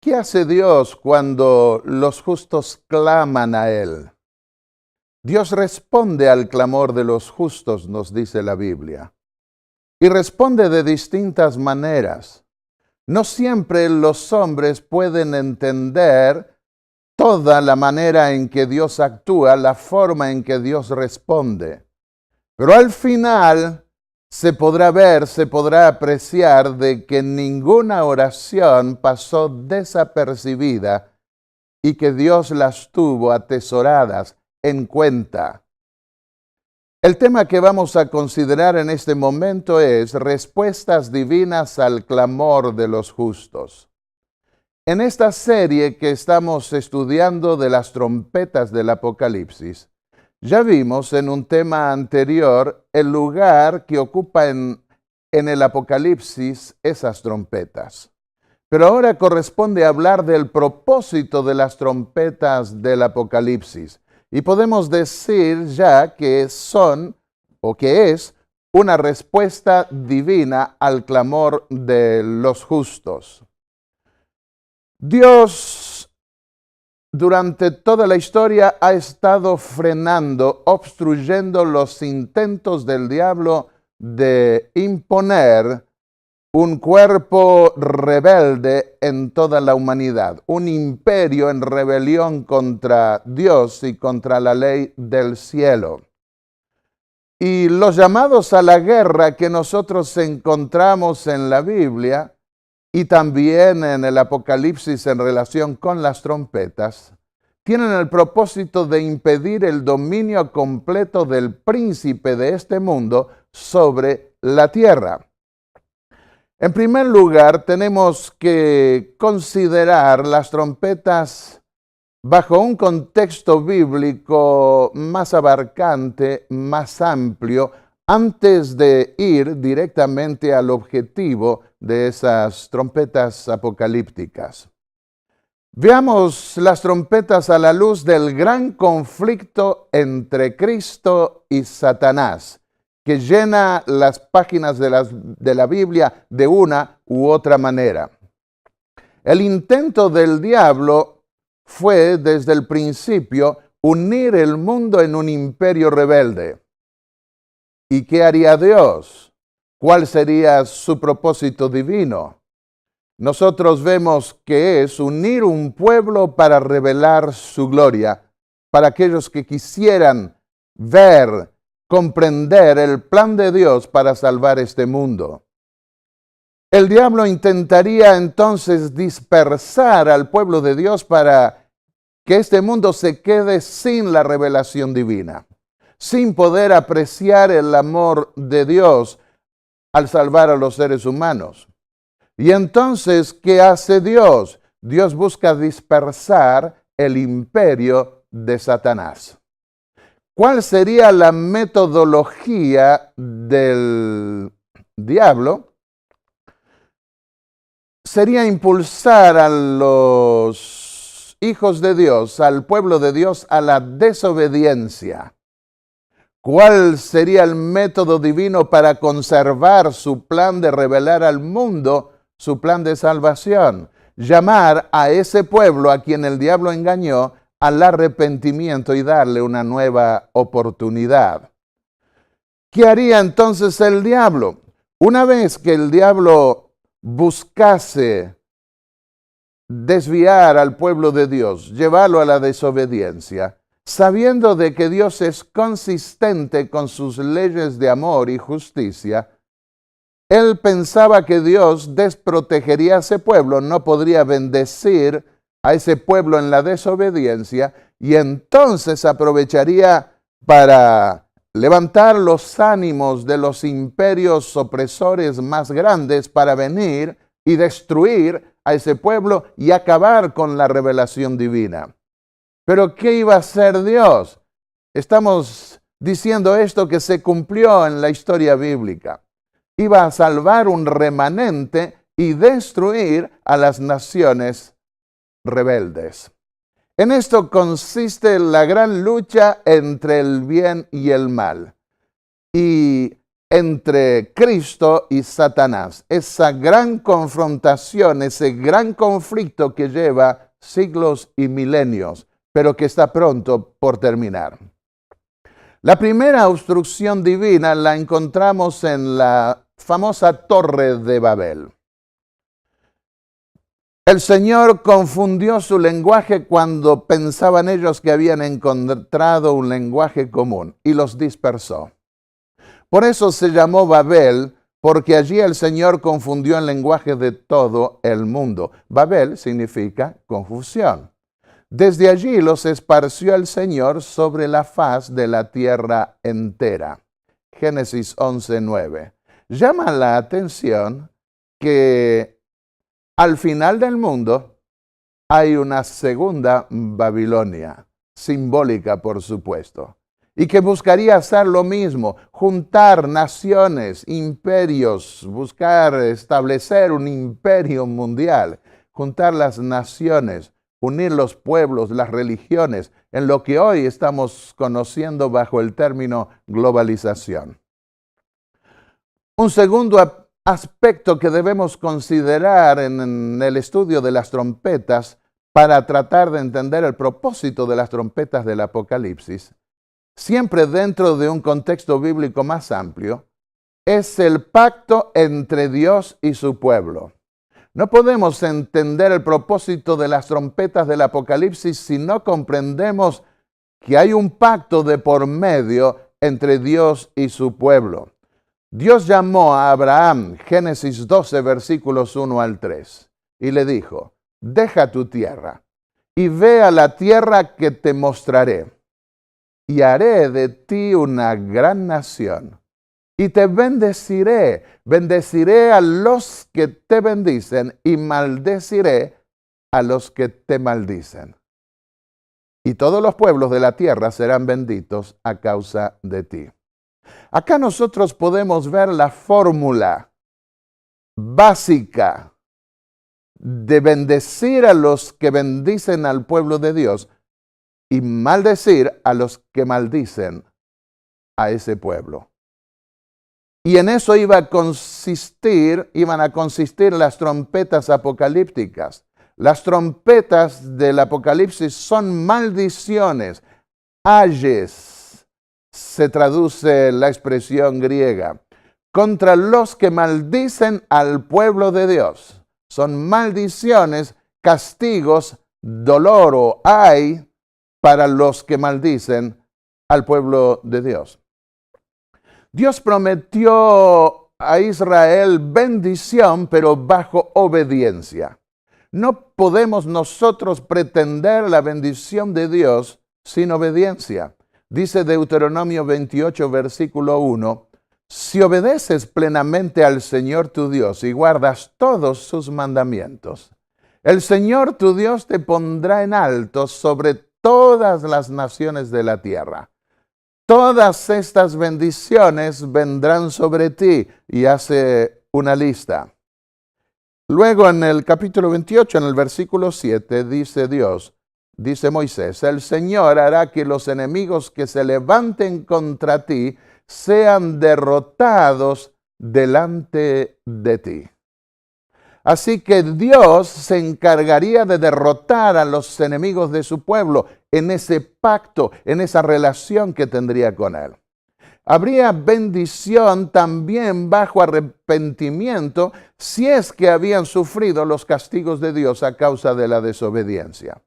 ¿Qué hace Dios cuando los justos claman a Él? Dios responde al clamor de los justos, nos dice la Biblia. Y responde de distintas maneras. No siempre los hombres pueden entender toda la manera en que Dios actúa, la forma en que Dios responde. Pero al final se podrá ver, se podrá apreciar de que ninguna oración pasó desapercibida y que Dios las tuvo atesoradas en cuenta. El tema que vamos a considerar en este momento es respuestas divinas al clamor de los justos. En esta serie que estamos estudiando de las trompetas del Apocalipsis, ya vimos en un tema anterior el lugar que ocupa en el Apocalipsis esas trompetas. Pero ahora corresponde hablar del propósito de las trompetas del Apocalipsis. Y podemos decir ya que son, o que es, una respuesta divina al clamor de los justos. Dios, durante toda la historia, ha estado frenando, obstruyendo los intentos del diablo de imponer un cuerpo rebelde en toda la humanidad, un imperio en rebelión contra Dios y contra la ley del cielo. Y los llamados a la guerra que nosotros encontramos en la Biblia y también en el Apocalipsis en relación con las trompetas, tienen el propósito de impedir el dominio completo del príncipe de este mundo sobre la tierra. En primer lugar, tenemos que considerar las trompetas bajo un contexto bíblico más abarcante, más amplio, antes de ir directamente al objetivo de esas trompetas apocalípticas. Veamos las trompetas a la luz del gran conflicto entre Cristo y Satanás, que llena las páginas de la Biblia de una u otra manera. El intento del diablo fue, desde el principio, unir el mundo en un imperio rebelde. ¿Y qué haría Dios? ¿Cuál sería su propósito divino? Nosotros vemos que es unir un pueblo para revelar su gloria, para aquellos que quisieran ver, comprender el plan de Dios para salvar este mundo. El diablo intentaría entonces dispersar al pueblo de Dios para que este mundo se quede sin la revelación divina, sin poder apreciar el amor de Dios al salvar a los seres humanos. Y entonces, ¿qué hace Dios? Dios busca dispersar el imperio de Satanás. ¿Cuál sería la metodología del diablo? Sería impulsar a los hijos de Dios, al pueblo de Dios, a la desobediencia. ¿Cuál sería el método divino para conservar su plan de revelar al mundo su plan de salvación? Llamar a ese pueblo a quien el diablo engañó al arrepentimiento y darle una nueva oportunidad. ¿Qué haría entonces el diablo? Una vez que el diablo buscase desviar al pueblo de Dios, llevarlo a la desobediencia, sabiendo de que Dios es consistente con sus leyes de amor y justicia, él pensaba que Dios desprotegería a ese pueblo, no podría bendecir a ese pueblo en la desobediencia, y entonces aprovecharía para levantar los ánimos de los imperios opresores más grandes para venir y destruir a ese pueblo y acabar con la revelación divina. Pero ¿qué iba a hacer Dios? Estamos diciendo esto que se cumplió en la historia bíblica. Iba a salvar un remanente y destruir a las naciones rebeldes. En esto consiste la gran lucha entre el bien y el mal. Y entre Cristo y Satanás. Esa gran confrontación, ese gran conflicto que lleva siglos y milenios, pero que está pronto por terminar. La primera obstrucción divina la encontramos en la famosa Torre de Babel. El Señor confundió su lenguaje cuando pensaban ellos que habían encontrado un lenguaje común y los dispersó. Por eso se llamó Babel, porque allí el Señor confundió el lenguaje de todo el mundo. Babel significa confusión. Desde allí los esparció el Señor sobre la faz de la tierra entera. Génesis 11:9. Llama la atención que al final del mundo hay una segunda Babilonia, simbólica por supuesto, y que buscaría hacer lo mismo, juntar naciones, imperios, buscar establecer un imperio mundial, juntar las naciones, unir los pueblos, las religiones, en lo que hoy estamos conociendo bajo el término globalización. Un segundo aspecto que debemos considerar en el estudio de las trompetas para tratar de entender el propósito de las trompetas del Apocalipsis, siempre dentro de un contexto bíblico más amplio, es el pacto entre Dios y su pueblo. No podemos entender el propósito de las trompetas del Apocalipsis si no comprendemos que hay un pacto de por medio entre Dios y su pueblo. Dios llamó a Abraham, Génesis 12, versículos 1 al 3, y le dijo, deja tu tierra y ve a la tierra que te mostraré, y haré de ti una gran nación. Y te bendeciré, bendeciré a los que te bendicen y maldeciré a los que te maldicen. Y todos los pueblos de la tierra serán benditos a causa de ti. Acá nosotros podemos ver la fórmula básica de bendecir a los que bendicen al pueblo de Dios y maldecir a los que maldicen a ese pueblo. Y en eso iban a consistir las trompetas apocalípticas. Las trompetas del Apocalipsis son maldiciones. Ayes se traduce la expresión griega. Contra los que maldicen al pueblo de Dios. Son maldiciones, castigos, dolor o ay para los que maldicen al pueblo de Dios. Dios prometió a Israel bendición, pero bajo obediencia. No podemos nosotros pretender la bendición de Dios sin obediencia. Dice Deuteronomio 28, versículo 1, si obedeces plenamente al Señor tu Dios y guardas todos sus mandamientos, el Señor tu Dios te pondrá en alto sobre todas las naciones de la tierra. Todas estas bendiciones vendrán sobre ti, y hace una lista. Luego en el capítulo 28, en el versículo 7, dice Dios, dice Moisés, el Señor hará que los enemigos que se levanten contra ti sean derrotados delante de ti. Así que Dios se encargaría de derrotar a los enemigos de su pueblo en ese pacto, en esa relación que tendría con él. Habría bendición también bajo arrepentimiento si es que habían sufrido los castigos de Dios a causa de la desobediencia.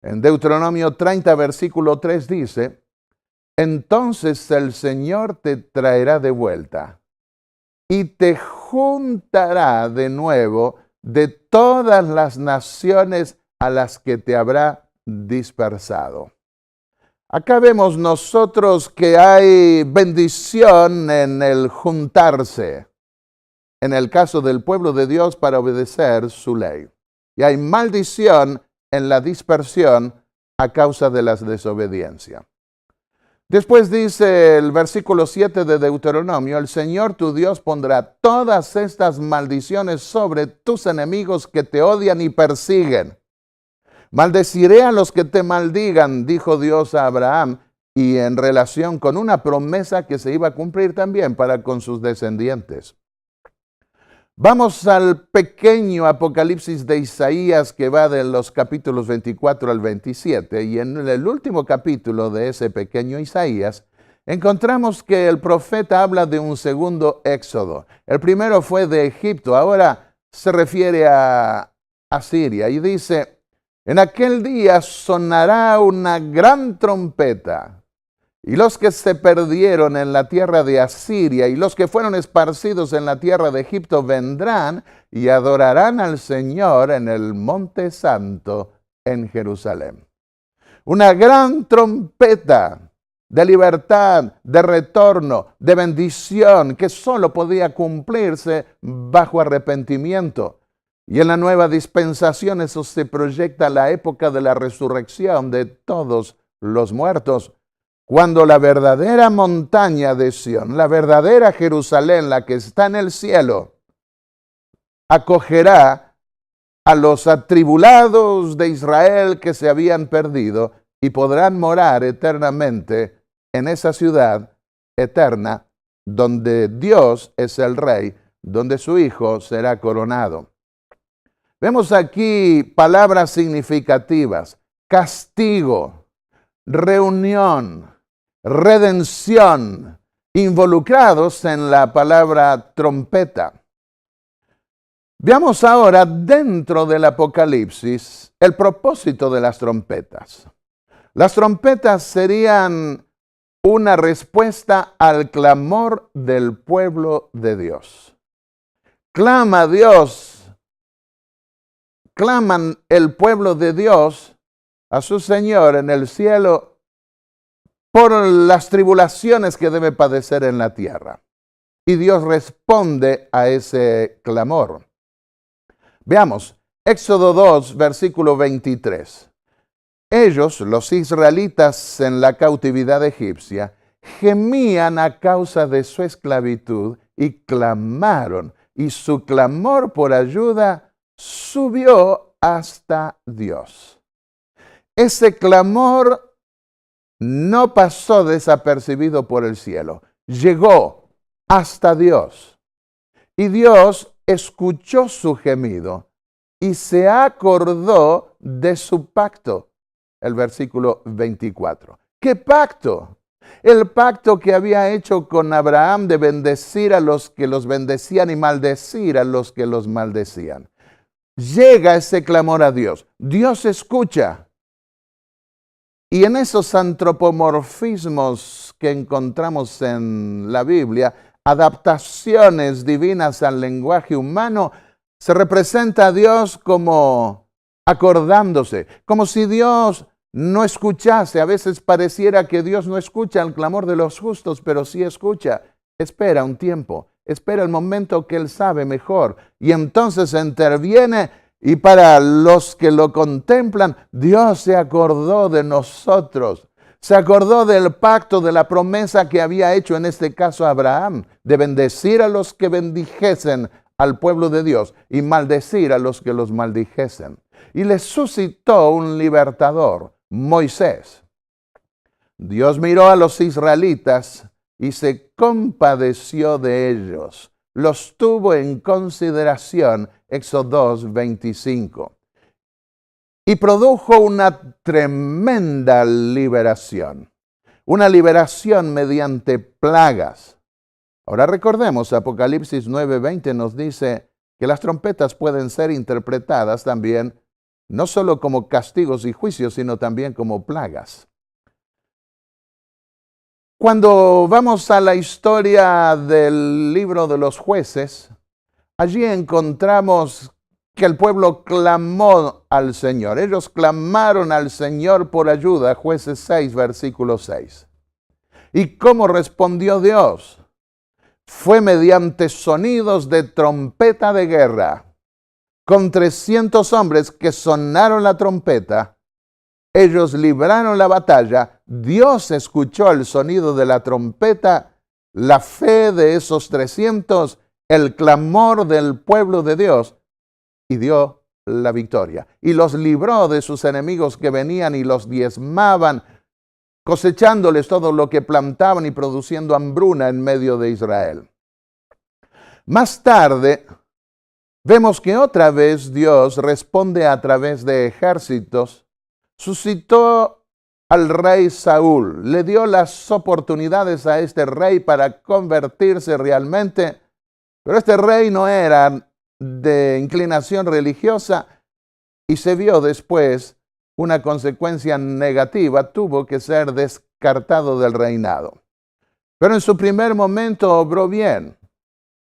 En Deuteronomio 30, versículo 3 dice, entonces el Señor te traerá de vuelta y te juntará de nuevo de todas las naciones a las que te habrá dispersado. Acá vemos nosotros que hay bendición en el juntarse, en el caso del pueblo de Dios para obedecer su ley. Y hay maldición en la dispersión a causa de la desobediencia. Después dice el versículo 7 de Deuteronomio, el Señor tu Dios pondrá todas estas maldiciones sobre tus enemigos que te odian y persiguen. Maldeciré a los que te maldigan, dijo Dios a Abraham, y en relación con una promesa que se iba a cumplir también para con sus descendientes. Vamos al pequeño Apocalipsis de Isaías que va de los capítulos 24 al 27 y en el último capítulo de ese pequeño Isaías encontramos que el profeta habla de un segundo éxodo. El primero fue de Egipto, ahora se refiere a Asiria y dice: en aquel día sonará una gran trompeta, y los que se perdieron en la tierra de Asiria y los que fueron esparcidos en la tierra de Egipto vendrán y adorarán al Señor en el monte santo en Jerusalén. Una gran trompeta de libertad, de retorno, de bendición, que solo podía cumplirse bajo arrepentimiento. Y en la nueva dispensación eso se proyecta a la época de la resurrección de todos los muertos, cuando la verdadera montaña de Sión, la verdadera Jerusalén, la que está en el cielo, acogerá a los atribulados de Israel que se habían perdido y podrán morar eternamente en esa ciudad eterna donde Dios es el Rey, donde su Hijo será coronado. Vemos aquí palabras significativas: castigo, reunión, redención, involucrados en la palabra trompeta. Veamos ahora dentro del Apocalipsis el propósito de las trompetas. Las trompetas serían una respuesta al clamor del pueblo de Dios. Clama a Dios, claman el pueblo de Dios a su Señor en el cielo por las tribulaciones que debe padecer en la tierra. Y Dios responde a ese clamor. Veamos, Éxodo 2, versículo 23. Ellos, los israelitas en la cautividad egipcia, gemían a causa de su esclavitud y clamaron, y su clamor por ayuda subió hasta Dios. Ese clamor no pasó desapercibido por el cielo, llegó hasta Dios. Y Dios escuchó su gemido y se acordó de su pacto. El versículo 24. ¿Qué pacto? El pacto que había hecho con Abraham de bendecir a los que los bendecían y maldecir a los que los maldecían. Llega ese clamor a Dios. Dios escucha. Y en esos antropomorfismos que encontramos en la Biblia, adaptaciones divinas al lenguaje humano, se representa a Dios como acordándose, como si Dios no escuchase. A veces pareciera que Dios no escucha el clamor de los justos, pero sí escucha. Espera un tiempo, espera el momento que Él sabe mejor, y entonces interviene. Y para los que lo contemplan, Dios se acordó de nosotros. Se acordó del pacto, de la promesa que había hecho en este caso Abraham, de bendecir a los que bendijesen al pueblo de Dios y maldecir a los que los maldijesen. Y les suscitó un libertador, Moisés. Dios miró a los israelitas y se compadeció de ellos. Los tuvo en consideración, Éxodo 2, 25. Y produjo una tremenda liberación. Una liberación mediante plagas. Ahora recordemos, Apocalipsis 9, 20 nos dice que las trompetas pueden ser interpretadas también no solo como castigos y juicios, sino también como plagas. Cuando vamos a la historia del libro de los jueces, allí encontramos que el pueblo clamó al Señor. Ellos clamaron al Señor por ayuda, Jueces 6, versículo 6. ¿Y cómo respondió Dios? Fue mediante sonidos de trompeta de guerra. Con 300 hombres que sonaron la trompeta, ellos libraron la batalla. Dios escuchó el sonido de la trompeta, la fe de esos 300, el clamor del pueblo de Dios, y dio la victoria. Y los libró de sus enemigos que venían y los diezmaban. cosechándoles todo lo que plantaban y produciendo hambruna en medio de Israel. Más tarde, vemos que otra vez Dios responde a través de ejércitos, suscitó al rey Saúl, le dio las oportunidades a este rey para convertirse realmente, pero este rey no era de inclinación religiosa y se vio después una consecuencia negativa, tuvo que ser descartado del reinado. Pero en su primer momento obró bien.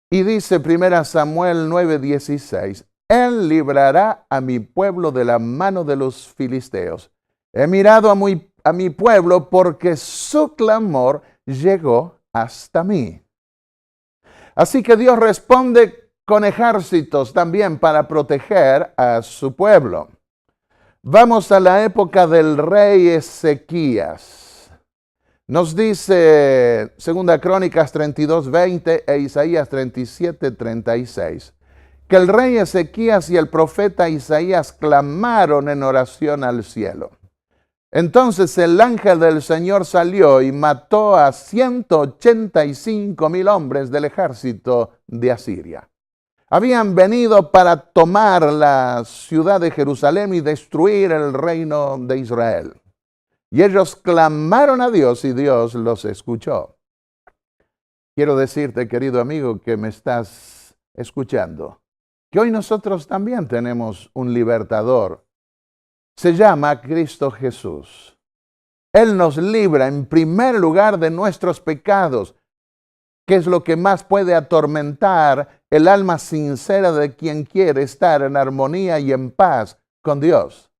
Y dice 1 Samuel 9:16, Él librará a mi pueblo de la mano de los filisteos. He mirado a mi pueblo porque su clamor llegó hasta mí. Así que Dios responde con ejércitos también para proteger a su pueblo. Vamos a la época del rey Ezequías. Nos dice 2 Crónicas 32:20 e Isaías 37:36 que el rey Ezequías y el profeta Isaías clamaron en oración al cielo. Entonces el ángel del Señor salió y mató a 185,000 hombres del ejército de Asiria. Habían venido para tomar la ciudad de Jerusalén y destruir el reino de Israel. Y ellos clamaron a Dios y Dios los escuchó. Quiero decirte, querido amigo, que me estás escuchando, que hoy nosotros también tenemos un libertador. Se llama Cristo Jesús. Él nos libra en primer lugar de nuestros pecados, que es lo que más puede atormentar el alma sincera de quien quiere estar en armonía y en paz con Dios.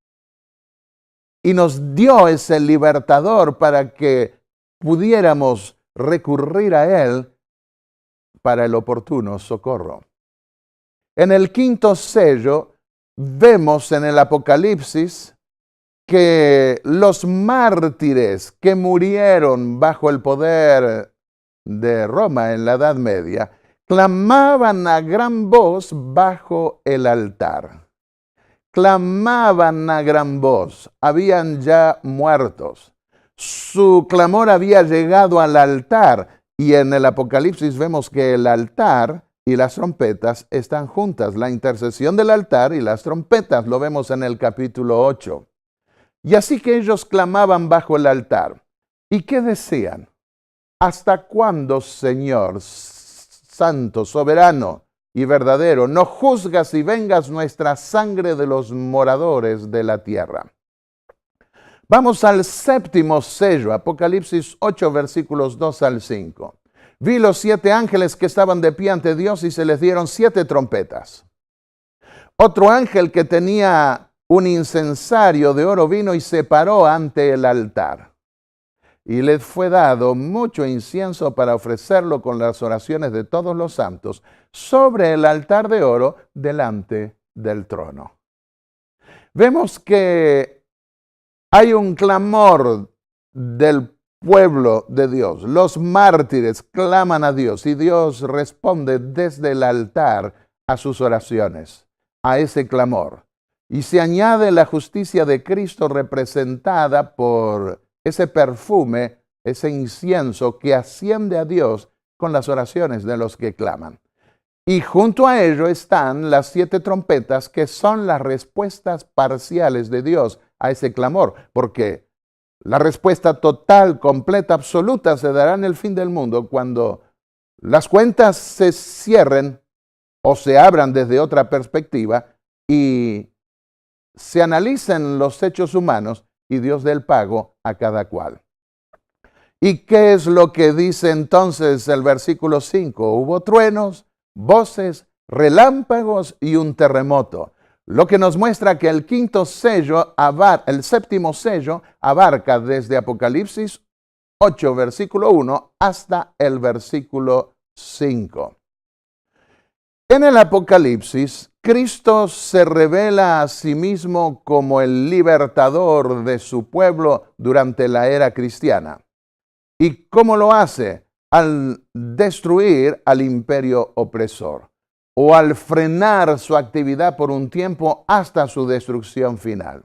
Y nos dio ese libertador para que pudiéramos recurrir a Él para el oportuno socorro. En el quinto sello vemos en el Apocalipsis que los mártires que murieron bajo el poder de Roma en la Edad Media clamaban a gran voz bajo el altar. Clamaban a gran voz, habían ya muertos. Su clamor había llegado al altar y en el Apocalipsis vemos que el altar y las trompetas están juntas. La intercesión del altar y las trompetas lo vemos en el capítulo 8. Y así que ellos clamaban bajo el altar. ¿Y qué decían? ¿Hasta cuándo, Señor, santo, soberano y verdadero, no juzgas y vengas nuestra sangre de los moradores de la tierra? Vamos al séptimo sello, Apocalipsis 8, versículos 2 al 5. Vi los 7 ángeles que estaban de pie ante Dios y se les dieron 7 trompetas. Otro ángel que tenía un incensario de oro vino y se paró ante el altar. Y les fue dado mucho incienso para ofrecerlo con las oraciones de todos los santos sobre el altar de oro delante del trono. Vemos que hay un clamor del pueblo de Dios. Los mártires claman a Dios y Dios responde desde el altar a sus oraciones, a ese clamor. Y se añade la justicia de Cristo representada por ese perfume, ese incienso que asciende a Dios con las oraciones de los que claman. Y junto a ello están las 7 trompetas que son las respuestas parciales de Dios a ese clamor, porque la respuesta total, completa, absoluta se dará en el fin del mundo cuando las cuentas se cierren o se abran desde otra perspectiva y se analicen los hechos humanos y Dios dé el pago a cada cual. ¿Y qué es lo que dice entonces el versículo 5? Hubo truenos, voces, relámpagos y un terremoto. Lo que nos muestra que el séptimo sello abarca desde Apocalipsis 8, versículo 1 hasta el versículo 5. En el Apocalipsis, Cristo se revela a sí mismo como el libertador de su pueblo durante la era cristiana. ¿Y cómo lo hace? Al destruir al imperio opresor o al frenar su actividad por un tiempo hasta su destrucción final.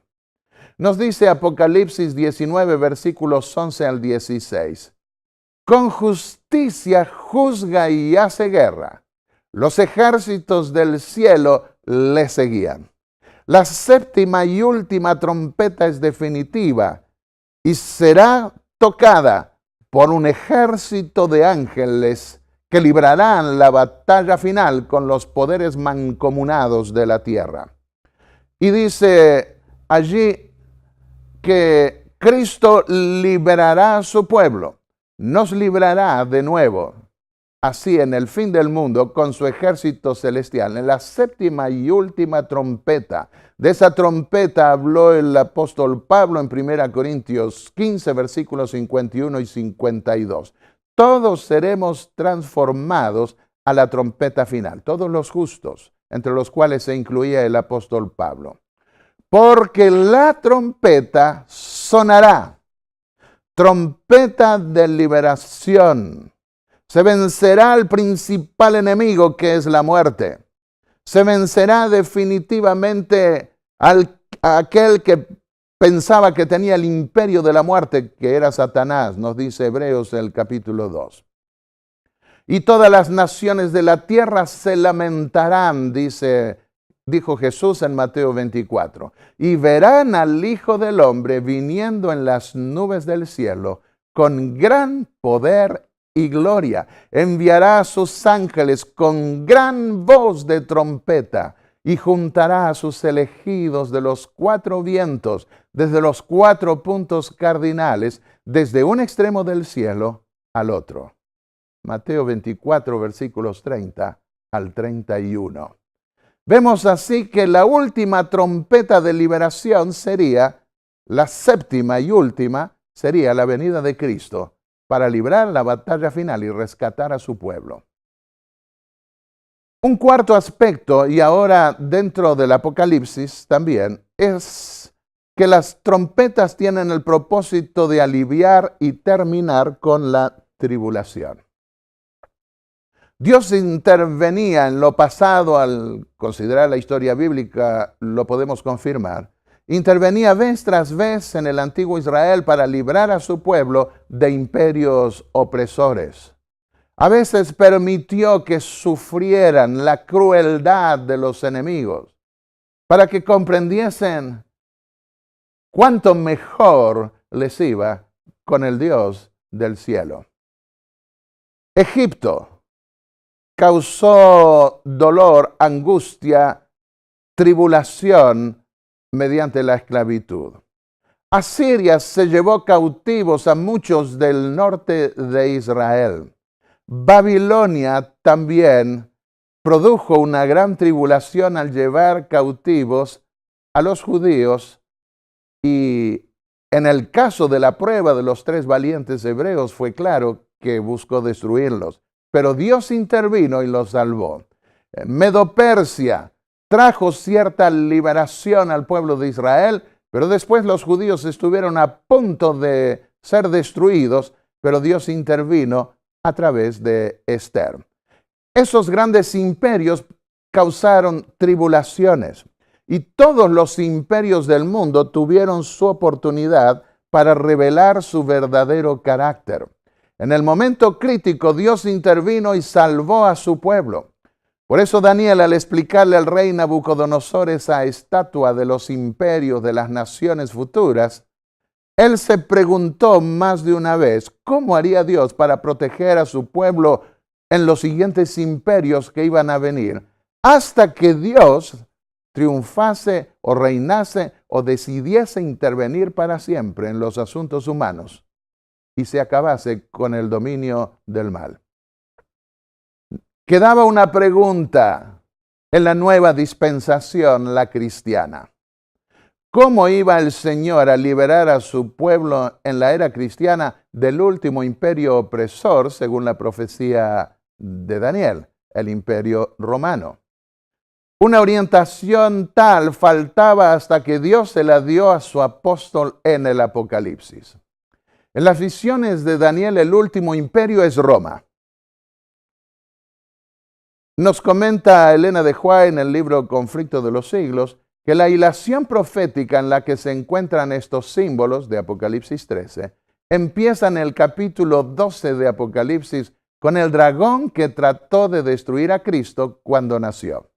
Nos dice Apocalipsis 19, versículos 11 al 16. Con justicia juzga y hace guerra. Los ejércitos del cielo le seguían. La séptima y última trompeta es definitiva y será tocada por un ejército de ángeles que librarán la batalla final con los poderes mancomunados de la tierra. Y dice allí que Cristo liberará a su pueblo, nos librará de nuevo, así en el fin del mundo con su ejército celestial, en la séptima y última trompeta. De esa trompeta habló el apóstol Pablo en 1 Corintios 15, versículos 51 y 52. Todos seremos transformados a la trompeta final, todos los justos, entre los cuales se incluía el apóstol Pablo. Porque la trompeta sonará, trompeta de liberación. Se vencerá al principal enemigo, que es la muerte. Se vencerá definitivamente a aquel que pensaba que tenía el imperio de la muerte, que era Satanás, nos dice Hebreos el capítulo 2. Y todas las naciones de la tierra se lamentarán, dijo Jesús en Mateo 24, y verán al Hijo del Hombre viniendo en las nubes del cielo con gran poder y gloria. Enviará a sus ángeles con gran voz de trompeta y juntará a sus elegidos de los cuatro vientos, desde los 4 puntos cardinales, desde un extremo del cielo al otro. Mateo 24, versículos 30 al 31. Vemos así que la última trompeta de liberación sería, la séptima y última, sería la venida de Cristo para librar la batalla final y rescatar a su pueblo. Un cuarto aspecto, y ahora dentro del Apocalipsis también, es que las trompetas tienen el propósito de aliviar y terminar con la tribulación. Dios intervenía en lo pasado, al considerar la historia bíblica lo podemos confirmar. Intervenía vez tras vez en el antiguo Israel para librar a su pueblo de imperios opresores. A veces permitió que sufrieran la crueldad de los enemigos para que comprendiesen cuánto mejor les iba con el Dios del cielo. Egipto causó dolor, angustia, tribulación mediante la esclavitud. Asiria se llevó cautivos a muchos del norte de Israel. Babilonia también produjo una gran tribulación al llevar cautivos a los judíos, y en el caso de la prueba de los 3 valientes hebreos fue claro que buscó destruirlos. Pero Dios intervino y los salvó. Medo-Persia trajo cierta liberación al pueblo de Israel, pero después los judíos estuvieron a punto de ser destruidos, pero Dios intervino a través de Esther. Esos grandes imperios causaron tribulaciones y todos los imperios del mundo tuvieron su oportunidad para revelar su verdadero carácter. En el momento crítico, Dios intervino y salvó a su pueblo. Por eso Daniel, al explicarle al rey Nabucodonosor esa estatua de los imperios de las naciones futuras, él se preguntó más de una vez, ¿cómo haría Dios para proteger a su pueblo en los siguientes imperios que iban a venir? Hasta que Dios triunfase o reinase o decidiese intervenir para siempre en los asuntos humanos y se acabase con el dominio del mal. Quedaba una pregunta en la nueva dispensación, la cristiana. ¿Cómo iba el Señor a liberar a su pueblo en la era cristiana del último imperio opresor, según la profecía de Daniel, el imperio romano? Una orientación tal faltaba hasta que Dios se la dio a su apóstol en el Apocalipsis. En las visiones de Daniel, el último imperio es Roma. Nos comenta Elena de White en el libro Conflicto de los Siglos que la hilación profética en la que se encuentran estos símbolos de Apocalipsis 13 empieza en el capítulo 12 de Apocalipsis con el dragón que trató de destruir a Cristo cuando nació.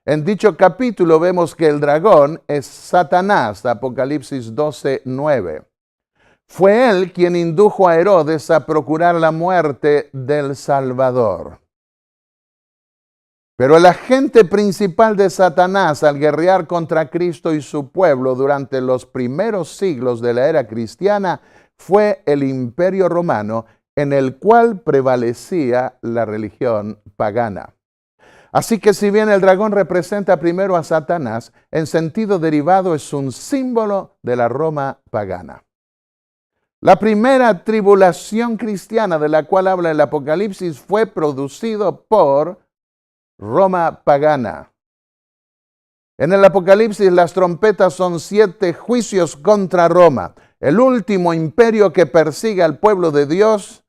En dicho capítulo vemos que el dragón es Satanás, Apocalipsis 12, 9. Fue él quien indujo a Herodes a procurar la muerte del Salvador. Pero el agente principal de Satanás al guerrear contra Cristo y su pueblo durante los primeros siglos de la era cristiana fue el Imperio Romano, en el cual prevalecía la religión pagana. Así que si bien el dragón representa primero a Satanás, en sentido derivado es un símbolo de la Roma pagana. La primera tribulación cristiana de la cual habla el Apocalipsis fue producido por Roma pagana. En el Apocalipsis las trompetas son 7 juicios contra Roma, el último imperio que persigue al pueblo de Dios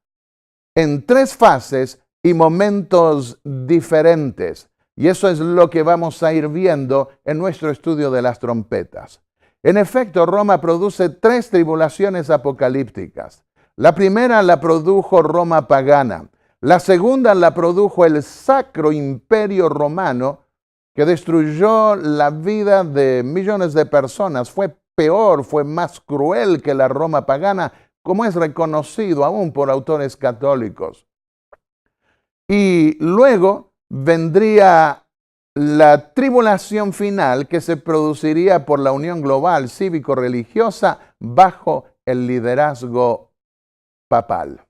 en 3 fases y momentos diferentes. Y eso es lo que vamos a ir viendo en nuestro estudio de las trompetas. En efecto, Roma produce 3 tribulaciones apocalípticas. La primera la produjo Roma pagana. La segunda la produjo el Sacro Imperio Romano, que destruyó la vida de millones de personas. Fue peor, fue más cruel que la Roma pagana, como es reconocido aún por autores católicos. Y luego vendría la tribulación final que se produciría por la unión global cívico-religiosa bajo el liderazgo papal.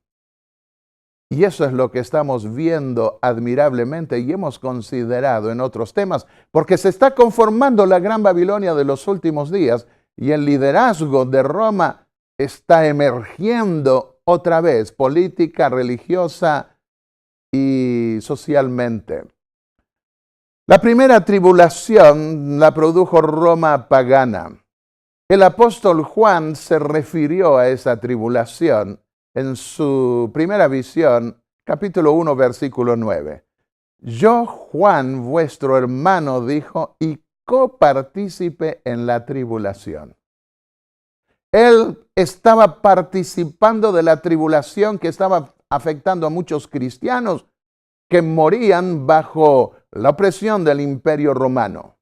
Y eso es lo que estamos viendo admirablemente y hemos considerado en otros temas, porque se está conformando la Gran Babilonia de los últimos días y el liderazgo de Roma está emergiendo otra vez, política, religiosa y socialmente. La primera tribulación la produjo Roma pagana. El apóstol Juan se refirió a esa tribulación en su primera visión, capítulo 1, versículo 9. Yo, Juan, vuestro hermano, dijo, y copartícipe en la tribulación. Él estaba participando de la tribulación que estaba afectando a muchos cristianos que morían bajo la opresión del Imperio Romano.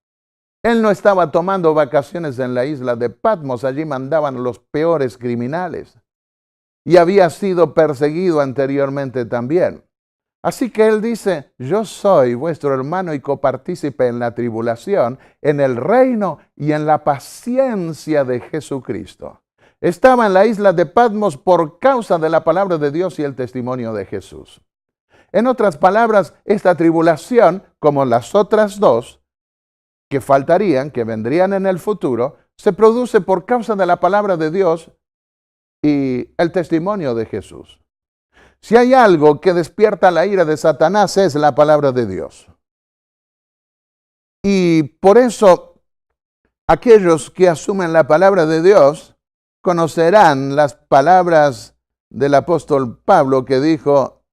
Él no estaba tomando vacaciones en la isla de Patmos, allí mandaban los peores criminales. Y había sido perseguido anteriormente también. Así que él dice, yo soy vuestro hermano y copartícipe en la tribulación, en el reino y en la paciencia de Jesucristo. Estaba en la isla de Patmos por causa de la palabra de Dios y el testimonio de Jesús. En otras palabras, esta tribulación, como las otras 2 que faltarían, que vendrían en el futuro, se produce por causa de la palabra de Dios y el testimonio de Jesús. Si hay algo que despierta la ira de Satanás es la palabra de Dios. Y por eso aquellos que asumen la palabra de Dios conocerán las palabras del apóstol Pablo que dijo,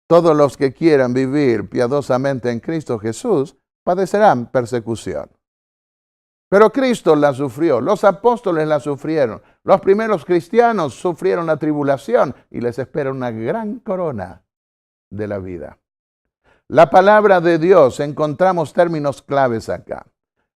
todos los que quieran vivir piadosamente en Cristo Jesús padecerán persecución. Pero Cristo la sufrió, los apóstoles la sufrieron, los primeros cristianos sufrieron la tribulación y les espera una gran corona de la vida. La palabra de Dios, encontramos términos claves acá.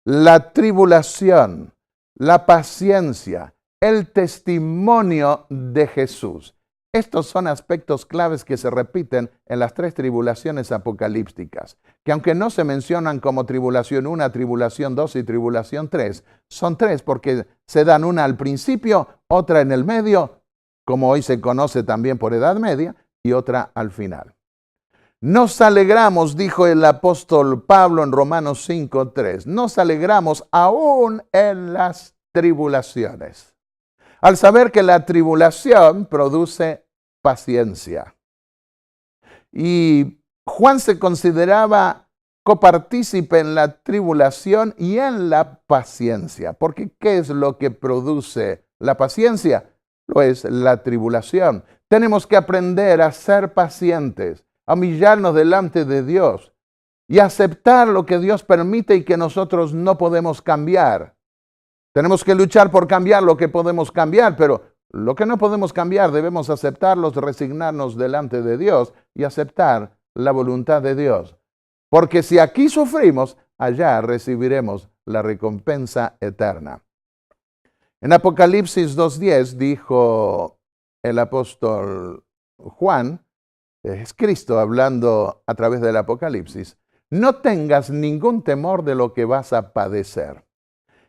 La tribulación, la paciencia, el testimonio de Jesús. Estos son aspectos claves que se repiten en las 3 tribulaciones apocalípticas, que aunque no se mencionan como tribulación 1, tribulación 2 y tribulación 3, son 3 porque se dan una al principio, otra en el medio, como hoy se conoce también por Edad Media, y otra al final. Nos alegramos, dijo el apóstol Pablo en Romanos 5:3, nos alegramos aún en las tribulaciones, al saber que la tribulación produce paciencia. Y Juan se consideraba copartícipe en la tribulación y en la paciencia. Porque ¿qué es lo que produce la paciencia? Lo es la tribulación. Tenemos que aprender a ser pacientes, a humillarnos delante de Dios y aceptar lo que Dios permite y que nosotros no podemos cambiar. Tenemos que luchar por cambiar lo que podemos cambiar, pero lo que no podemos cambiar debemos aceptarlos, resignarnos delante de Dios y aceptar la voluntad de Dios. Porque si aquí sufrimos, allá recibiremos la recompensa eterna. En Apocalipsis 2:10 dijo el apóstol Juan, es Cristo hablando a través del Apocalipsis, no tengas ningún temor de lo que vas a padecer.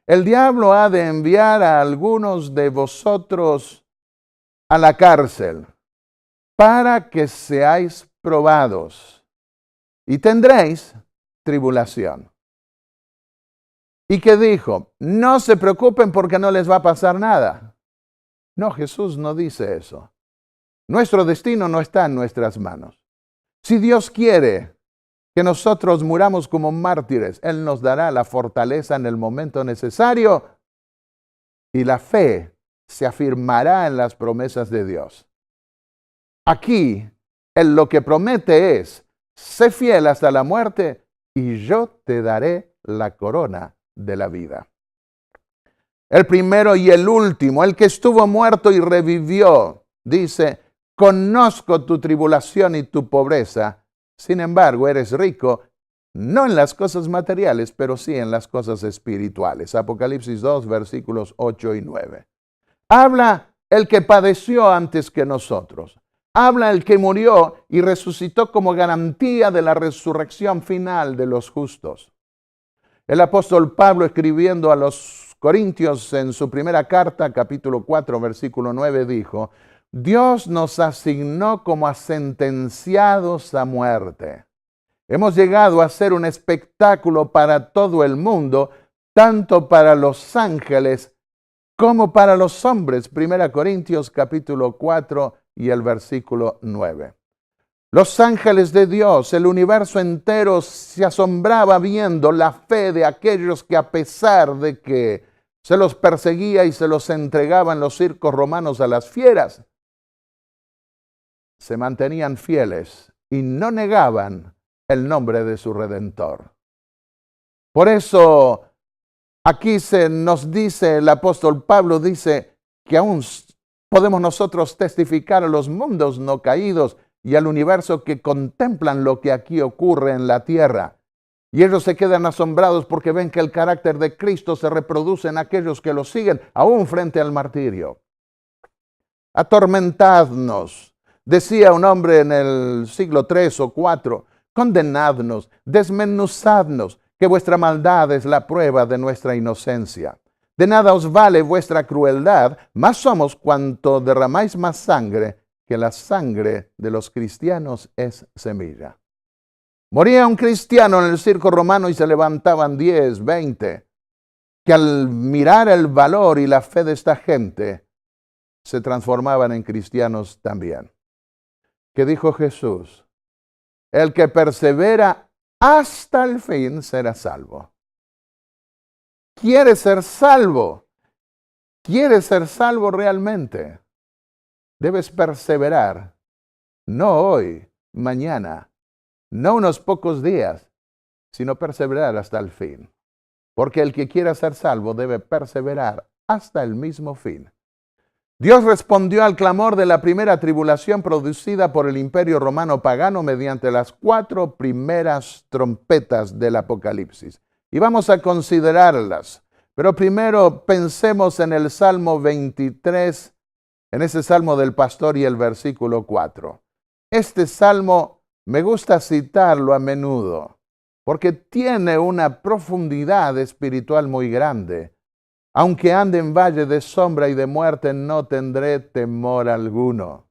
El diablo ha de enviar a algunos de vosotros a la cárcel para que seáis probados y tendréis tribulación. ¿Y qué dijo? No se preocupen porque no les va a pasar nada. No, Jesús no dice eso. Nuestro destino no está en nuestras manos. Si Dios quiere que nosotros muramos como mártires, Él nos dará la fortaleza en el momento necesario y la fe se afirmará en las promesas de Dios. Aquí, Él lo que promete es, sé fiel hasta la muerte y yo te daré la corona de la vida. El primero y el último, el que estuvo muerto y revivió, dice, conozco tu tribulación y tu pobreza, sin embargo eres rico, no en las cosas materiales, pero sí en las cosas espirituales. Apocalipsis 2, versículos 8 y 9. Habla el que padeció antes que nosotros. Habla el que murió y resucitó como garantía de la resurrección final de los justos. El apóstol Pablo, escribiendo a los Corintios en su primera carta, capítulo 4, versículo 9, dijo, Dios nos asignó como a sentenciados a muerte. Hemos llegado a ser un espectáculo para todo el mundo, tanto para los ángeles como para los hombres. 1 Corintios capítulo 4 y el versículo 9. Los ángeles de Dios, el universo entero se asombraba viendo la fe de aquellos que a pesar de que se los perseguía y se los entregaba en los circos romanos a las fieras, se mantenían fieles y no negaban el nombre de su Redentor. Por eso aquí se nos dice, el apóstol Pablo dice que aún podemos nosotros testificar a los mundos no caídos y al universo que contemplan lo que aquí ocurre en la tierra. Y ellos se quedan asombrados porque ven que el carácter de Cristo se reproduce en aquellos que lo siguen, aún frente al martirio. Atormentadnos. Decía un hombre en el siglo III o IV, condenadnos, desmenuzadnos, que vuestra maldad es la prueba de nuestra inocencia. De nada os vale vuestra crueldad, más somos cuanto derramáis más sangre, que la sangre de los cristianos es semilla. Moría un cristiano en el circo romano y se levantaban 10, 20, que al mirar el valor y la fe de esta gente, se transformaban en cristianos también. ¿Qué dijo Jesús? El que persevera hasta el fin será salvo. ¿Quieres ser salvo? ¿Quieres ser salvo realmente? Debes perseverar. No hoy, mañana, no unos pocos días, sino perseverar hasta el fin. Porque el que quiera ser salvo debe perseverar hasta el mismo fin. Dios respondió al clamor de la primera tribulación producida por el imperio romano pagano mediante las 4 primeras trompetas del Apocalipsis. Y vamos a considerarlas. Pero primero pensemos en el Salmo 23, en ese Salmo del pastor y el versículo 4. Este Salmo me gusta citarlo a menudo porque tiene una profundidad espiritual muy grande. Aunque ande en valle de sombra y de muerte, no tendré temor alguno.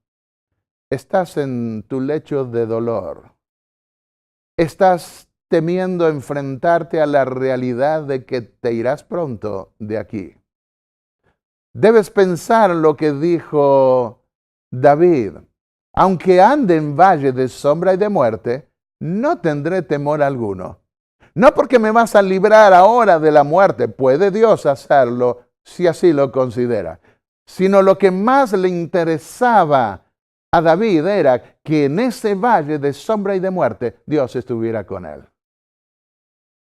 Estás en tu lecho de dolor. Estás temiendo enfrentarte a la realidad de que te irás pronto de aquí. Debes pensar lo que dijo David. Aunque ande en valle de sombra y de muerte, no tendré temor alguno. No porque me vas a librar ahora de la muerte, puede Dios hacerlo si así lo considera, sino lo que más le interesaba a David era que en ese valle de sombra y de muerte Dios estuviera con él.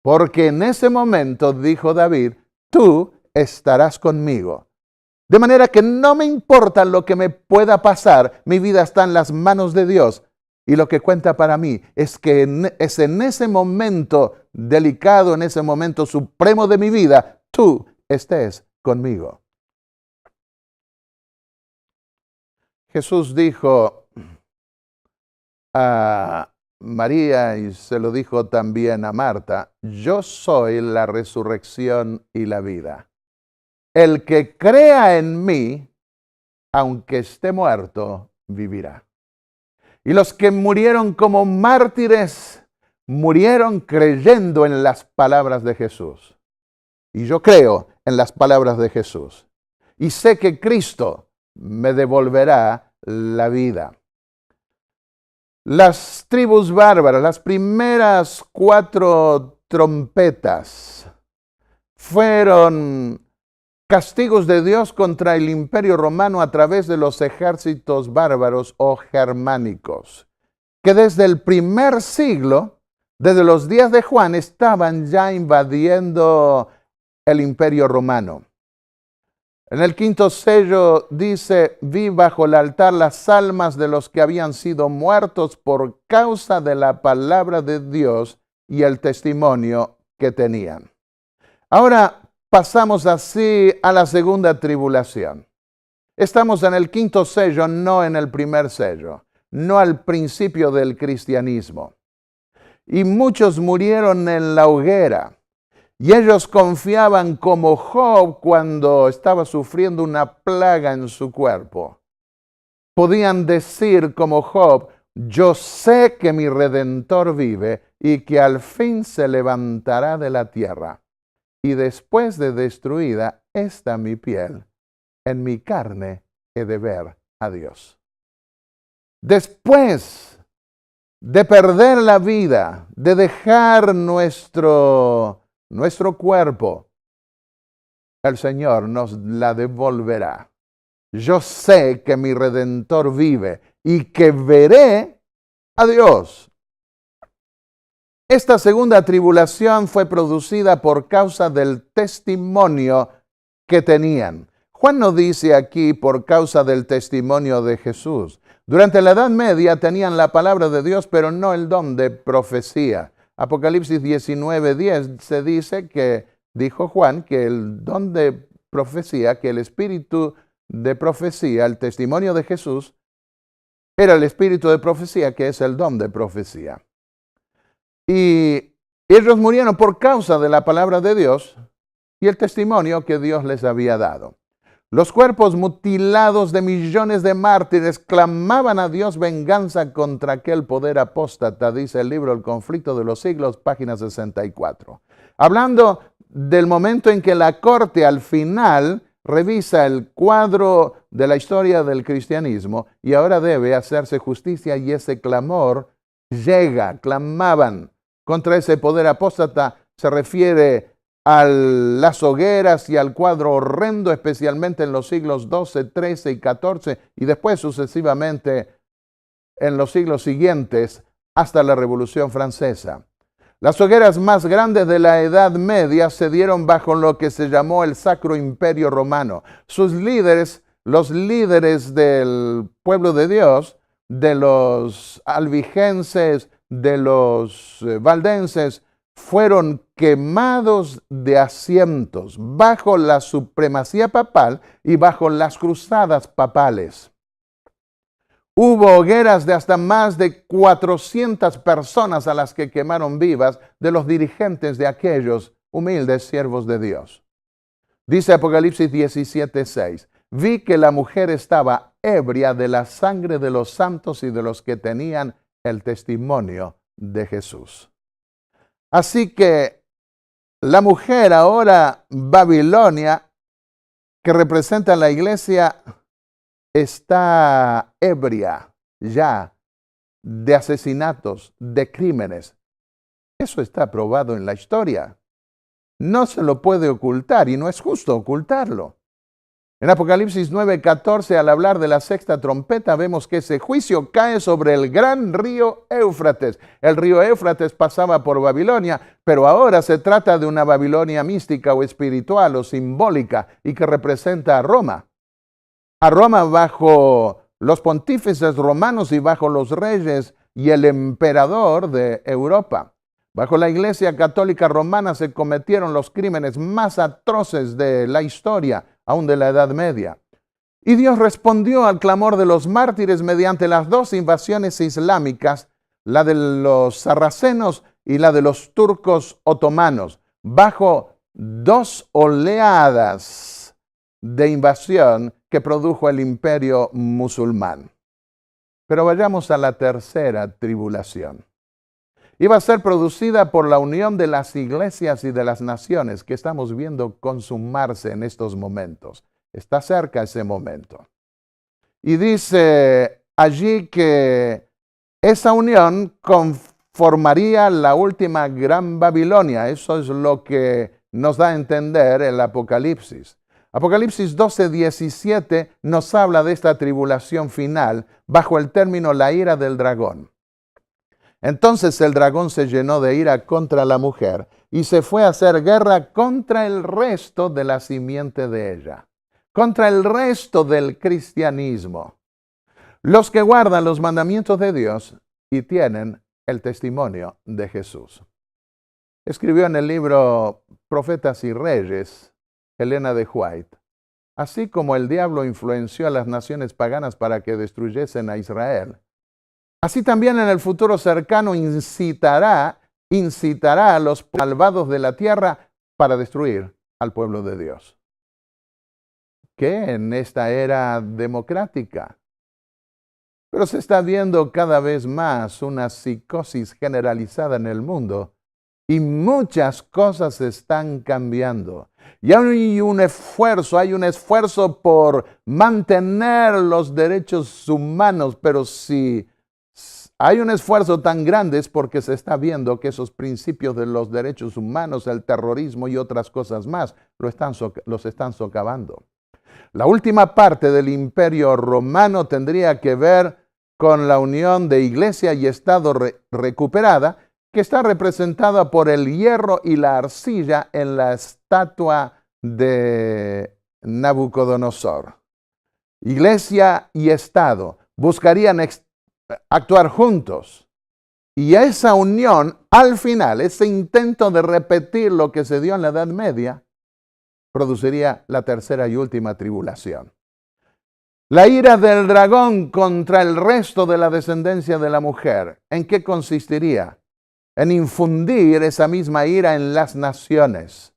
porque en ese momento dijo David, tú estarás conmigo. De manera que no me importa lo que me pueda pasar, mi vida está en las manos de Dios. Y lo que cuenta para mí es que es en ese momento delicado, en ese momento supremo de mi vida, tú estés conmigo. Jesús dijo a María y se lo dijo también a Marta, yo soy la resurrección y la vida. El que crea en mí, aunque esté muerto, vivirá. Y los que murieron como mártires, murieron creyendo en las palabras de Jesús. Y yo creo en las palabras de Jesús. Y sé que Cristo me devolverá la vida. Las tribus bárbaras, las primeras 4 trompetas, fueron castigos de Dios contra el Imperio Romano a través de los ejércitos bárbaros o germánicos, que desde el primer siglo, desde los días de Juan, estaban ya invadiendo el Imperio Romano. En el 5º sello dice, vi bajo el altar las almas de los que habían sido muertos por causa de la palabra de Dios y el testimonio que tenían. Ahora pasamos así a la segunda tribulación. Estamos en el 5º sello, no en el primer sello, no al principio del cristianismo. Y muchos murieron en la hoguera. Y ellos confiaban como Job cuando estaba sufriendo una plaga en su cuerpo. Podían decir como Job, yo sé que mi Redentor vive y que al fin se levantará de la tierra. Y después de destruida está mi piel, en mi carne he de ver a Dios. Después de perder la vida, de dejar nuestro cuerpo, el Señor nos la devolverá. Yo sé que mi Redentor vive y que veré a Dios. Esta segunda tribulación fue producida por causa del testimonio que tenían. Juan no dice aquí por causa del testimonio de Jesús. Durante la Edad Media tenían la palabra de Dios, pero no el don de profecía. Apocalipsis 19:10 se dice que, dijo Juan, que el don de profecía, que el espíritu de profecía, el testimonio de Jesús, era el espíritu de profecía, que es el don de profecía. Y ellos murieron por causa de la palabra de Dios y el testimonio que Dios les había dado. Los cuerpos mutilados de millones de mártires clamaban a Dios venganza contra aquel poder apóstata, dice el libro El conflicto de los siglos, página 64. Hablando del momento en que la corte al final revisa el cuadro de la historia del cristianismo y ahora debe hacerse justicia y ese clamor llega, clamaban contra ese poder apóstata, se refiere a las hogueras y al cuadro horrendo, especialmente en los siglos XII, XIII y XIV, y después sucesivamente en los siglos siguientes hasta la Revolución Francesa. Las hogueras más grandes de la Edad Media se dieron bajo lo que se llamó el Sacro Imperio Romano. Sus líderes, los líderes del pueblo de Dios, de los albigenses, de los valdenses, fueron quemados de asientos bajo la supremacía papal y bajo las cruzadas papales. Hubo hogueras de hasta más de 400 personas a las que quemaron vivas de los dirigentes de aquellos humildes siervos de Dios. Dice Apocalipsis 17:6, vi que la mujer estaba ebria de la sangre de los santos y de los que tenían el testimonio de Jesús. Así que la mujer ahora, Babilonia, que representa a la iglesia, está ebria ya de asesinatos, de crímenes. Eso está probado en la historia. No se lo puede ocultar y no es justo ocultarlo. En Apocalipsis 9:14, al hablar de la sexta trompeta, vemos que ese juicio cae sobre el gran río Éufrates. El río Éufrates pasaba por Babilonia, pero ahora se trata de una Babilonia mística o espiritual o simbólica y que representa a Roma. A Roma bajo los pontífices romanos y bajo los reyes y el emperador de Europa. Bajo la Iglesia Católica Romana se cometieron los crímenes más atroces de la historia, aún de la Edad Media. Y Dios respondió al clamor de los mártires mediante las dos invasiones islámicas, la de los sarracenos y la de los turcos otomanos, bajo dos oleadas de invasión que produjo el imperio musulmán. Pero vayamos a la tercera tribulación. Iba a ser producida por la unión de las iglesias y de las naciones que estamos viendo consumarse en estos momentos. Está cerca ese momento. Y dice allí que esa unión conformaría la última gran Babilonia. Eso es lo que nos da a entender el Apocalipsis. Apocalipsis 12:17 nos habla de esta tribulación final bajo el término la ira del dragón. Entonces el dragón se llenó de ira contra la mujer y se fue a hacer guerra contra el resto de la simiente de ella, contra el resto del cristianismo, los que guardan los mandamientos de Dios y tienen el testimonio de Jesús. Escribió en el libro Profetas y Reyes, Elena de White, así como el diablo influenció a las naciones paganas para que destruyesen a Israel, así también en el futuro cercano incitará a los malvados de la tierra para destruir al pueblo de Dios. ¿Qué en esta era democrática? Pero se está viendo cada vez más una psicosis generalizada en el mundo y muchas cosas están cambiando. Y hay un esfuerzo por mantener los derechos humanos, pero si hay un esfuerzo tan grande es porque se está viendo que esos principios de los derechos humanos, el terrorismo y otras cosas más los están socavando. La última parte del imperio romano tendría que ver con la unión de iglesia y Estado recuperada, que está representada por el hierro y la arcilla en la estatua de Nabucodonosor. Iglesia y Estado buscarían actuar juntos. Y esa unión, al final, ese intento de repetir lo que se dio en la Edad Media, produciría la tercera y última tribulación. La ira del dragón contra el resto de la descendencia de la mujer, ¿en qué consistiría? En infundir esa misma ira en las naciones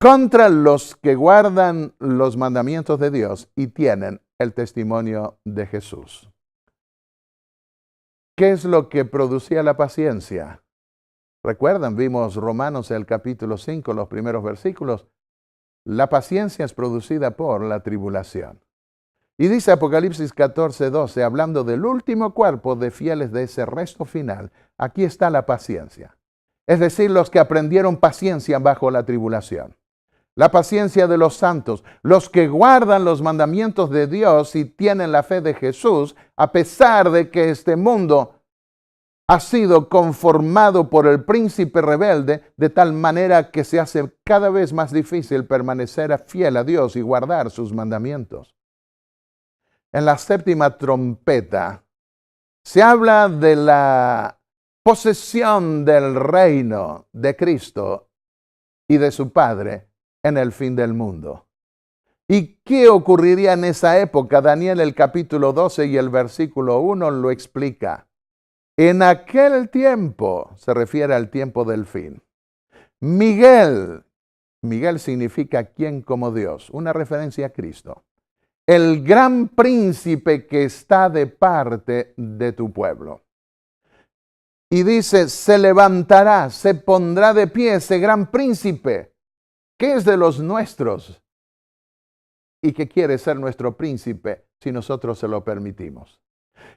contra los que guardan los mandamientos de Dios y tienen el testimonio de Jesús. ¿Qué es lo que producía la paciencia? Recuerdan, vimos Romanos el capítulo 5, los primeros versículos. La paciencia es producida por la tribulación. Y dice Apocalipsis 14:12, hablando del último cuerpo de fieles de ese resto final, aquí está la paciencia. Es decir, los que aprendieron paciencia bajo la tribulación. La paciencia de los santos, los que guardan los mandamientos de Dios y tienen la fe de Jesús, a pesar de que este mundo ha sido conformado por el príncipe rebelde, de tal manera que se hace cada vez más difícil permanecer fiel a Dios y guardar sus mandamientos. En la séptima trompeta se habla de la posesión del reino de Cristo y de su Padre en el fin del mundo. ¿Y qué ocurriría en esa época? Daniel el capítulo 12 y el versículo 1 lo explica. En aquel tiempo, se refiere al tiempo del fin, Miguel significa quien como Dios, una referencia a Cristo, el gran príncipe que está de parte de tu pueblo. Y dice, se levantará, se pondrá de pie ese gran príncipe, que es de los nuestros y que quiere ser nuestro príncipe si nosotros se lo permitimos.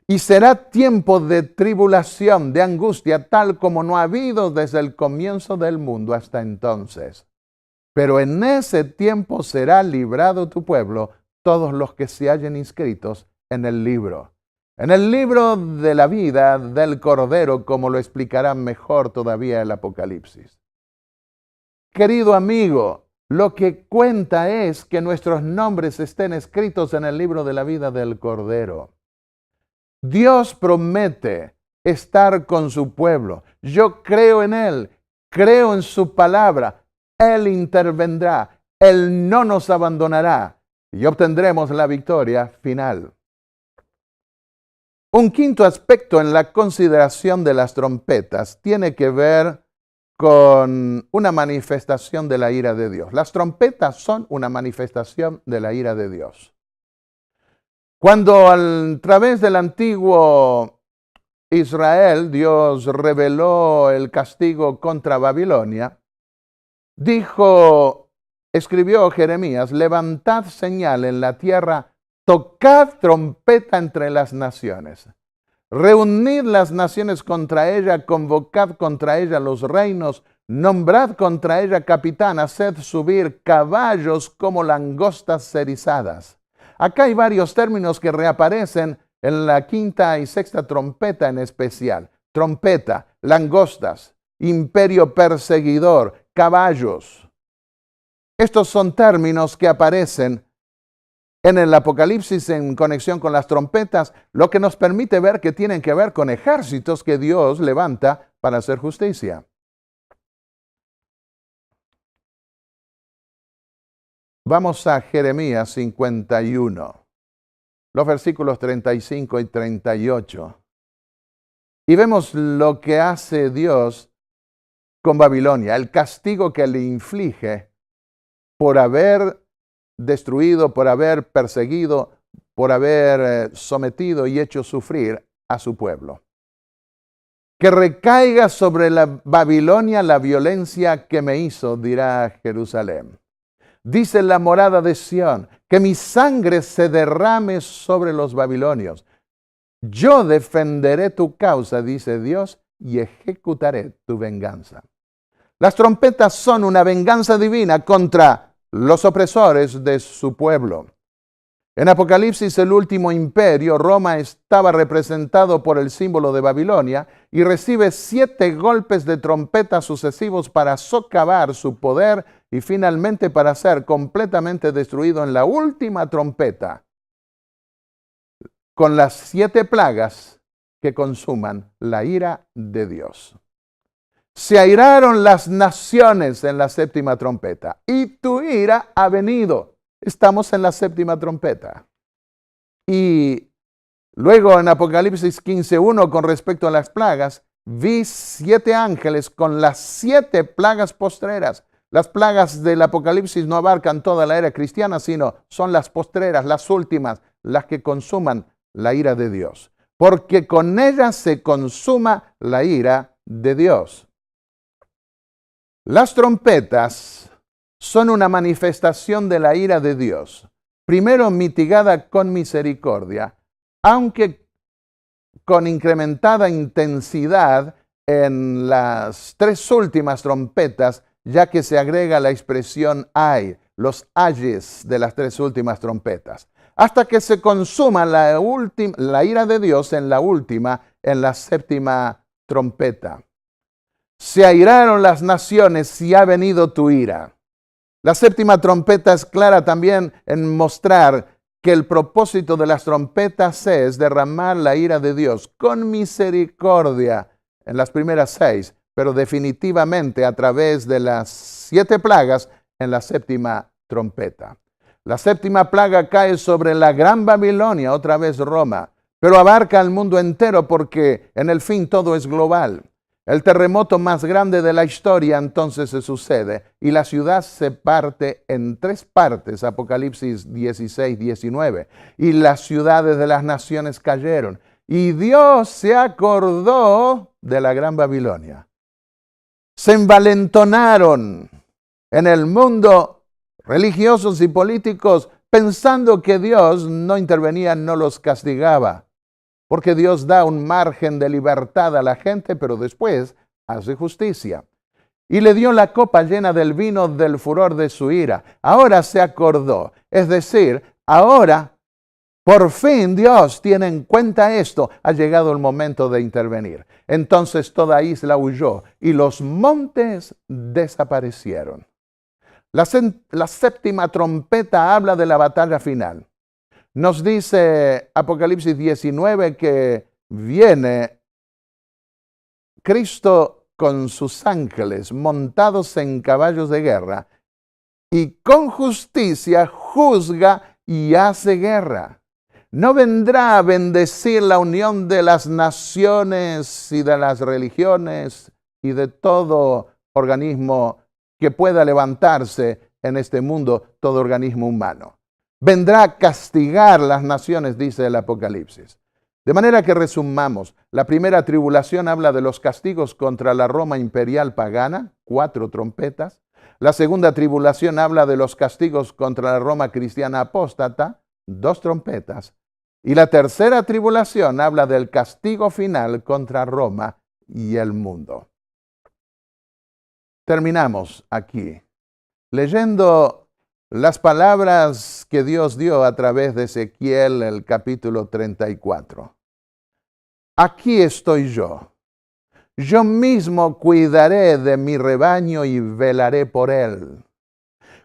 Y será tiempo de tribulación, de angustia, tal como no ha habido desde el comienzo del mundo hasta entonces. Pero en ese tiempo será librado tu pueblo, todos los que se hallen inscritos en el libro. En el libro de la vida del Cordero, como lo explicará mejor todavía el Apocalipsis. Querido amigo, lo que cuenta es que nuestros nombres estén escritos en el libro de la vida del Cordero. Dios promete estar con su pueblo. Yo creo en Él, creo en su palabra. Él intervendrá, Él no nos abandonará y obtendremos la victoria final. Un quinto aspecto en la consideración de las trompetas tiene que ver con una manifestación de la ira de Dios. Las trompetas son una manifestación de la ira de Dios. Cuando a través del antiguo Israel Dios reveló el castigo contra Babilonia, escribió Jeremías: levantad señal en la tierra, tocad trompeta entre las naciones. Reunid las naciones contra ella, convocad contra ella los reinos, nombrad contra ella capitán, haced subir caballos como langostas erizadas. Acá hay varios términos que reaparecen en la quinta y sexta trompeta en especial. Trompeta, langostas, imperio perseguidor, caballos. Estos son términos que aparecen en el Apocalipsis en conexión con las trompetas, lo que nos permite ver que tienen que ver con ejércitos que Dios levanta para hacer justicia. Vamos a Jeremías 51, los versículos 35 y 38. Y vemos lo que hace Dios con Babilonia, el castigo que le inflige por haber destruido, por haber perseguido, por haber sometido y hecho sufrir a su pueblo. Que recaiga sobre la Babilonia la violencia que me hizo, dirá Jerusalén. Dice la morada de Sión, que mi sangre se derrame sobre los babilonios. Yo defenderé tu causa, dice Dios, y ejecutaré tu venganza. Las trompetas son una venganza divina contra los opresores de su pueblo. En Apocalipsis, el último imperio, Roma, estaba representado por el símbolo de Babilonia y recibe 7 golpes de trompeta sucesivos para socavar su poder y finalmente para ser completamente destruido en la última trompeta, con las 7 plagas que consuman la ira de Dios. Se airaron las naciones en la séptima trompeta y tu ira ha venido. Estamos en la séptima trompeta. Y luego en Apocalipsis 15:1, con respecto a las plagas, vi 7 ángeles con las 7 plagas postreras. Las plagas del Apocalipsis no abarcan toda la era cristiana, sino son las postreras, las últimas, las que consuman la ira de Dios. Porque con ellas se consuma la ira de Dios. Las trompetas son una manifestación de la ira de Dios, primero mitigada con misericordia, aunque con incrementada intensidad en las 3 últimas trompetas, ya que se agrega la expresión ay, los ayes de las 3 últimas trompetas, hasta que se consuma la ira de Dios en la séptima trompeta. Se airaron las naciones y ha venido tu ira. La séptima trompeta es clara también en mostrar que el propósito de las trompetas es derramar la ira de Dios con misericordia en las primeras 6, pero definitivamente a través de las 7 plagas en la séptima trompeta. La séptima plaga cae sobre la gran Babilonia, otra vez Roma, pero abarca al mundo entero porque en el fin todo es global. El terremoto más grande de la historia entonces se sucede y la ciudad se parte en 3 partes, Apocalipsis 16:19, y las ciudades de las naciones cayeron. Y Dios se acordó de la gran Babilonia. Se envalentonaron en el mundo religiosos y políticos pensando que Dios no intervenía, no los castigaba. Porque Dios da un margen de libertad a la gente, pero después hace justicia. y le dio la copa llena del vino del furor de su ira. Ahora se acordó. Es decir, ahora, por fin Dios tiene en cuenta esto. Ha llegado el momento de intervenir. Entonces toda isla huyó y los montes desaparecieron. La séptima trompeta habla de la batalla final. Nos dice Apocalipsis 19 que viene Cristo con sus ángeles montados en caballos de guerra y con justicia juzga y hace guerra. No vendrá a bendecir la unión de las naciones y de las religiones y de todo organismo que pueda levantarse en este mundo, todo organismo humano. Vendrá a castigar las naciones, dice el Apocalipsis. De manera que resumamos, la primera tribulación habla de los castigos contra la Roma imperial pagana, 4 trompetas. La segunda tribulación habla de los castigos contra la Roma cristiana apóstata, 2 trompetas. Y la tercera tribulación habla del castigo final contra Roma y el mundo. Terminamos aquí, leyendo las palabras que Dios dio a través de Ezequiel, el capítulo 34. Aquí estoy yo. Yo mismo cuidaré de mi rebaño y velaré por él.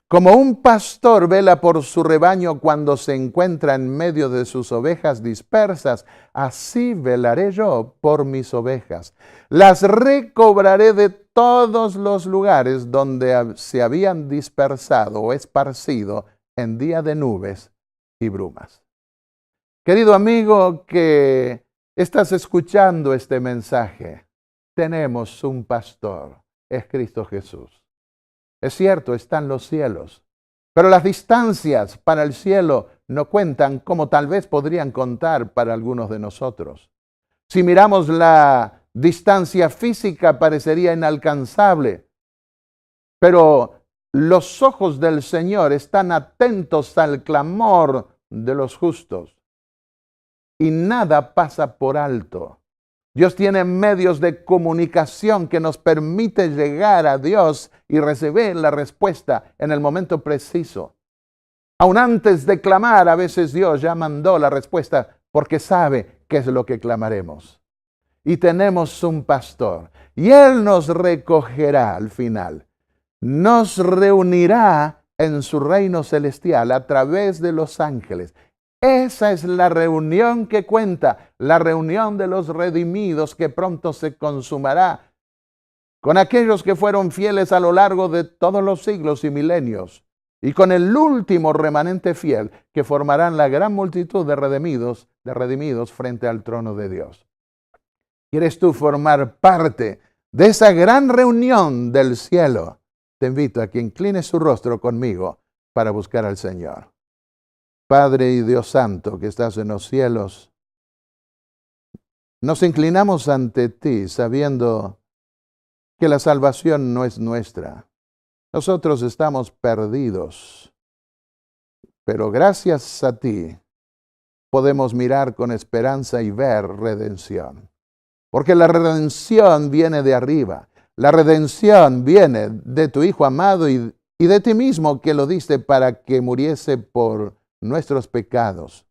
Como un pastor vela por su rebaño cuando se encuentra en medio de sus ovejas dispersas, así velaré yo por mis ovejas. Las recobraré de todos los lugares donde se habían dispersado o esparcido en día de nubes y brumas. Querido amigo que estás escuchando este mensaje, tenemos un pastor, es Cristo Jesús. Es cierto, están los cielos, pero las distancias para el cielo no cuentan como tal vez podrían contar para algunos de nosotros. Si miramos la distancia física parecería inalcanzable, pero los ojos del Señor están atentos al clamor de los justos y nada pasa por alto. Dios tiene medios de comunicación que nos permite llegar a Dios y recibir la respuesta en el momento preciso. Aún antes de clamar, a veces Dios ya mandó la respuesta porque sabe qué es lo que clamaremos. Y tenemos un pastor y Él nos recogerá al final. Nos reunirá en su reino celestial a través de los ángeles. Esa es la reunión que cuenta, la reunión de los redimidos que pronto se consumará con aquellos que fueron fieles a lo largo de todos los siglos y milenios y con el último remanente fiel que formarán la gran multitud de redimidos frente al trono de Dios. ¿Quieres tú formar parte de esa gran reunión del cielo? Te invito a que inclines su rostro conmigo para buscar al Señor. Padre y Dios Santo que estás en los cielos, nos inclinamos ante ti sabiendo que la salvación no es nuestra. Nosotros estamos perdidos, pero gracias a ti podemos mirar con esperanza y ver redención. Porque la redención viene de arriba. La redención viene de tu Hijo amado y de ti mismo que lo diste para que muriese por nuestros pecados.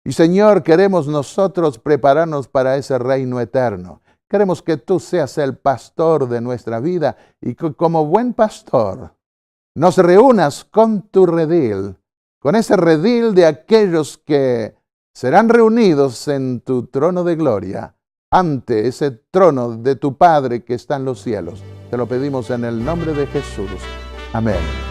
Y Señor, queremos nosotros prepararnos para ese reino eterno. Queremos que tú seas el pastor de nuestra vida y que como buen pastor nos reúnas con tu redil, con ese redil de aquellos que serán reunidos en tu trono de gloria, ante ese trono de tu Padre que está en los cielos. Te lo pedimos en el nombre de Jesús. Amén.